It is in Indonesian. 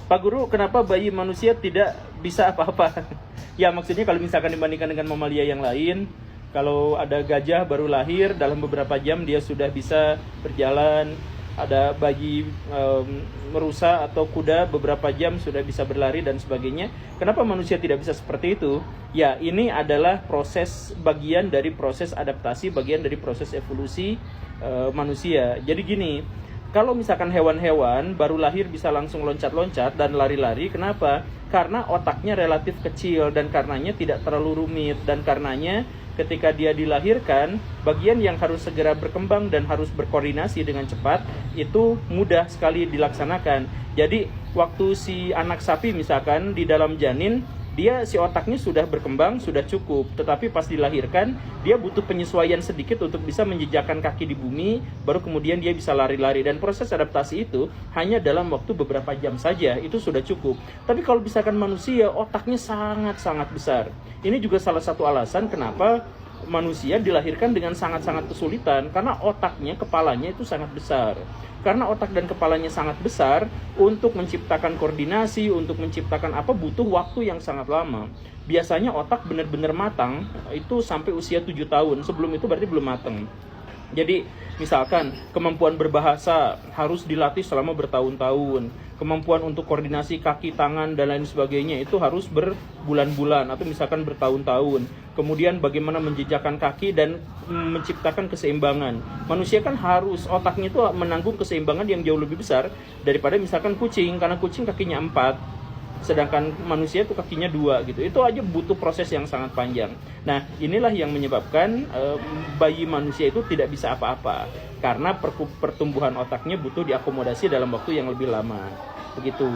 Pak Guru, kenapa bayi manusia tidak bisa apa-apa? Ya, maksudnya kalau misalkan dibandingkan dengan mamalia yang lain, kalau ada gajah baru lahir, dalam beberapa jam dia sudah bisa berjalan. Ada bayi merusa atau kuda beberapa jam sudah bisa berlari dan sebagainya. Kenapa manusia tidak bisa seperti itu? Ya, ini adalah bagian dari proses adaptasi, bagian dari proses evolusi manusia. Jadi gini, kalau misalkan hewan-hewan baru lahir bisa langsung loncat-loncat dan lari-lari, kenapa? Karena otaknya relatif kecil dan karenanya tidak terlalu rumit, dan karenanya ketika dia dilahirkan, bagian yang harus segera berkembang dan harus berkoordinasi dengan cepat itu mudah sekali dilaksanakan. Jadi waktu si anak sapi misalkan di dalam janin, si otaknya sudah berkembang, sudah cukup. Tetapi pas dilahirkan, dia butuh penyesuaian sedikit untuk bisa menjejakkan kaki di bumi, baru kemudian dia bisa lari-lari. Dan proses adaptasi itu hanya dalam waktu beberapa jam saja, itu sudah cukup. Tapi kalau misalkan manusia, otaknya sangat-sangat besar. Ini juga salah satu alasan kenapa manusia dilahirkan dengan sangat-sangat kesulitan, karena otaknya, kepalanya itu sangat besar. Karena otak dan kepalanya sangat besar, untuk menciptakan koordinasi, untuk menciptakan apa, butuh waktu yang sangat lama. Biasanya otak benar-benar matang itu sampai usia 7 tahun. Sebelum itu berarti belum matang. Jadi misalkan kemampuan berbahasa harus dilatih selama bertahun-tahun. Kemampuan untuk koordinasi kaki, tangan, dan lain sebagainya itu harus berbulan-bulan atau misalkan bertahun-tahun. Kemudian bagaimana menjejakkan kaki dan menciptakan keseimbangan. Manusia kan harus, otaknya itu menanggung keseimbangan yang jauh lebih besar daripada misalkan kucing, karena kucing kakinya 4, sedangkan manusia itu kakinya 2 gitu. Itu aja butuh proses yang sangat panjang. Nah, inilah yang menyebabkan bayi manusia itu tidak bisa apa-apa, karena pertumbuhan otaknya butuh diakomodasi dalam waktu yang lebih lama. Begitu.